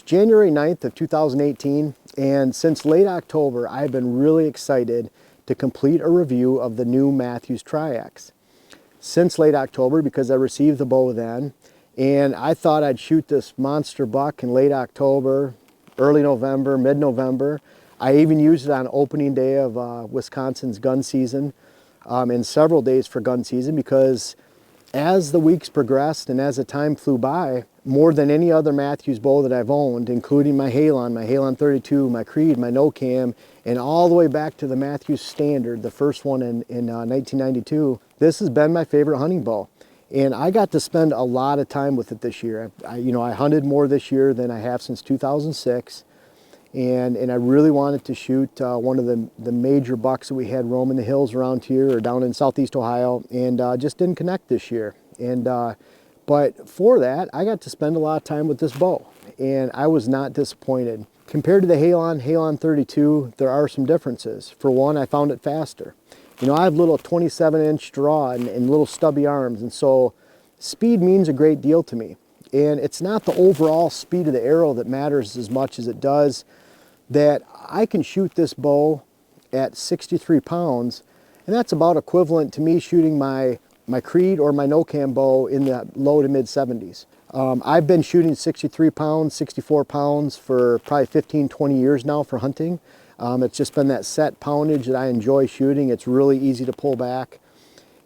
It's January 9th of 2018, and since late October, I've been really excited to complete a review of the new Mathews Triax. Since late October, because I received the bow then, and I thought I'd shoot this monster buck in late October, early November, mid-November. I even used it on opening day of Wisconsin's gun season, and several days for gun season, because as the weeks progressed and as the time flew by, more than any other Mathews bow that I've owned, including my Halon 32, my Creed, my no-cam, and all the way back to the Mathews Standard, the first one in 1992, this has been my favorite hunting bow. And I got to spend a lot of time with it this year. I hunted more this year than I have since 2006. And I really wanted to shoot one of the major bucks that we had roaming the hills around here or down in southeast Ohio, and just didn't connect this year. And but for that, I got to spend a lot of time with this bow, and I was not disappointed. Compared to the Halon 32, there are some differences. For one, I found it faster. I have little 27-inch draw and little stubby arms, and so speed means a great deal to me. And it's not the overall speed of the arrow that matters as much as it does that I can shoot this bow at 63 pounds, and that's about equivalent to me shooting my Creed or my no-cam bow in the low to mid 70s. I've been shooting 63 pounds, 64 pounds for probably 15, 20 years now for hunting. It's just been that set poundage that I enjoy shooting. It's really easy to pull back.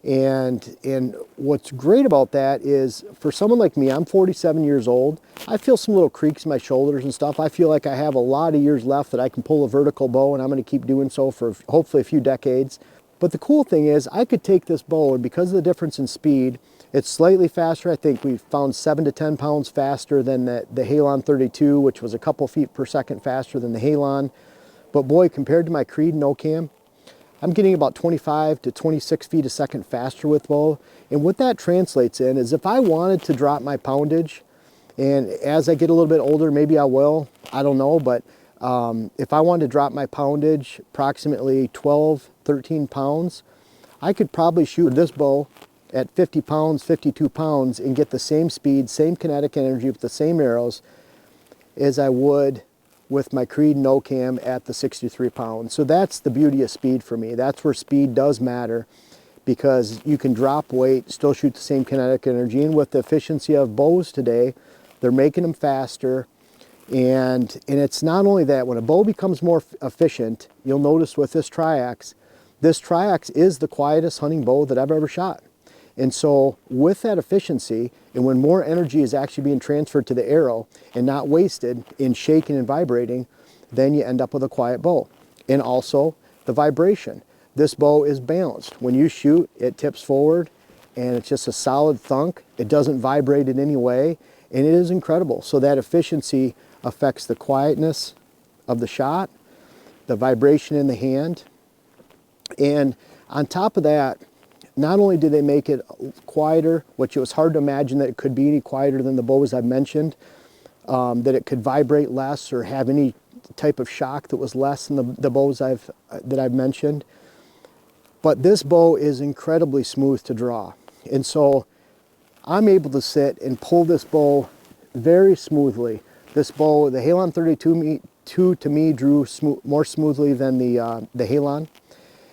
And what's great about that is, for someone like me, I'm 47 years old. I feel some little creaks in my shoulders and stuff. I feel like I have a lot of years left that I can pull a vertical bow, and I'm going to keep doing so for hopefully a few decades. But the cool thing is, I could take this bow, and because of the difference in speed, it's slightly faster. I think we found 7 to 10 pounds faster than the Halon 32, which was a couple feet per second faster than the Halon. But boy, compared to my Creed no-cam, I'm getting about 25 to 26 feet a second faster with bow. And what that translates in is, if I wanted to drop my poundage, and as I get a little bit older, maybe I will, I don't know, but if I wanted to drop my poundage approximately 12, 13 pounds, I could probably shoot this bow at 50 pounds, 52 pounds, and get the same speed, same kinetic energy with the same arrows as I would with my Creed no-cam at the 63 pounds. So that's the beauty of speed for me. That's where speed does matter, because you can drop weight, still shoot the same kinetic energy. And with the efficiency of bows today, they're making them faster. And it's not only that, when a bow becomes more efficient, you'll notice with this Triax is the quietest hunting bow that I've ever shot. And so with that efficiency, and when more energy is actually being transferred to the arrow and not wasted in shaking and vibrating, then you end up with a quiet bow. And also the vibration. This bow is balanced. When you shoot, it tips forward, and it's just a solid thunk. It doesn't vibrate in any way, and it is incredible. So that efficiency affects the quietness of the shot, the vibration in the hand, and on top of that, not only do they make it quieter, which it was hard to imagine that it could be any quieter than the bows I've mentioned, that it could vibrate less or have any type of shock that was less than the bows that I've mentioned. But this bow is incredibly smooth to draw. And so I'm able to sit and pull this bow very smoothly. This bow, the Halon 32 to me drew more smoothly than the Halon.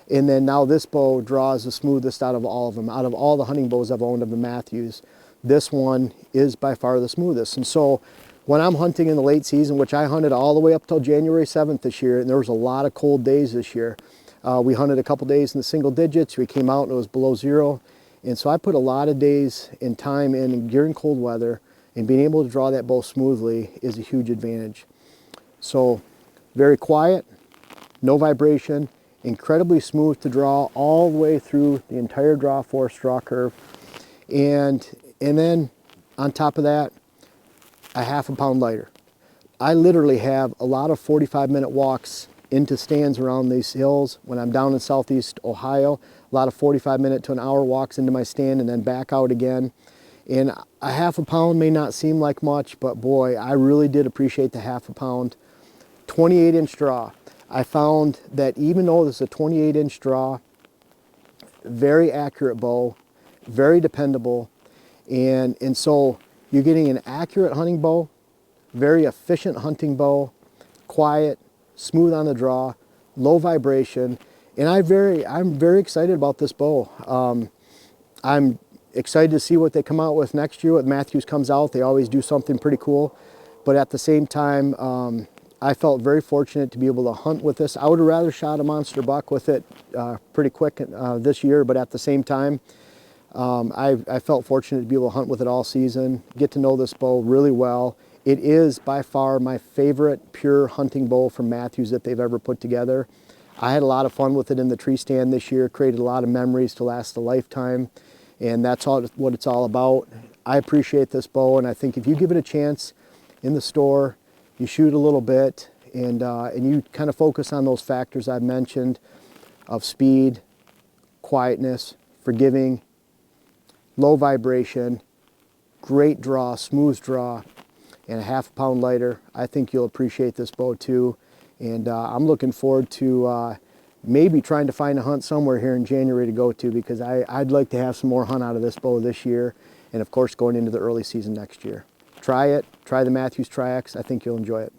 And then now this bow draws the smoothest out of all of them. Out of all the hunting bows I've owned of the Mathews, this one is by far the smoothest. And so when I'm hunting in the late season, which I hunted all the way up till January 7th this year, and there was a lot of cold days this year. We hunted a couple days in the single digits. We came out and it was below zero. And so I put a lot of days and time in during cold weather, and being able to draw that bow smoothly is a huge advantage. So very quiet, no vibration, incredibly smooth to draw all the way through the entire draw force, draw curve. And then on top of that, a half a pound lighter. I literally have a lot of 45-minute walks into stands around these hills when I'm down in southeast Ohio. A lot of 45-minute to an hour walks into my stand and then back out again. And a half a pound may not seem like much, but boy, I really did appreciate the half a pound. 28-inch draw. I found that even though this is a 28-inch draw, very accurate bow, very dependable, and so you're getting an accurate hunting bow very efficient hunting bow, quiet, smooth on the draw, low vibration, and I'm very excited about this bow. I'm excited to see what they come out with next year. When Mathews comes out, they always do something pretty cool. But at the same time, I felt very fortunate to be able to hunt with this. I would have rather shot a monster buck with it pretty quick this year, but at the same time, I felt fortunate to be able to hunt with it all season, get to know this bow really well. It is by far my favorite pure hunting bow from Mathews that they've ever put together. I had a lot of fun with it in the tree stand this year, created a lot of memories to last a lifetime, and that's what it's all about. I appreciate this bow, and I think if you give it a chance in the store, you shoot a little bit, and you kind of focus on those factors I've mentioned of speed, quietness, forgiving, low vibration, great draw, smooth draw, and a half pound lighter, I think you'll appreciate this bow too. And I'm looking forward to maybe trying to find a hunt somewhere here in January to go to, because I'd like to have some more hunt out of this bow this year, and of course going into the early season next year. Try it, try the Mathews Triax, I think you'll enjoy it.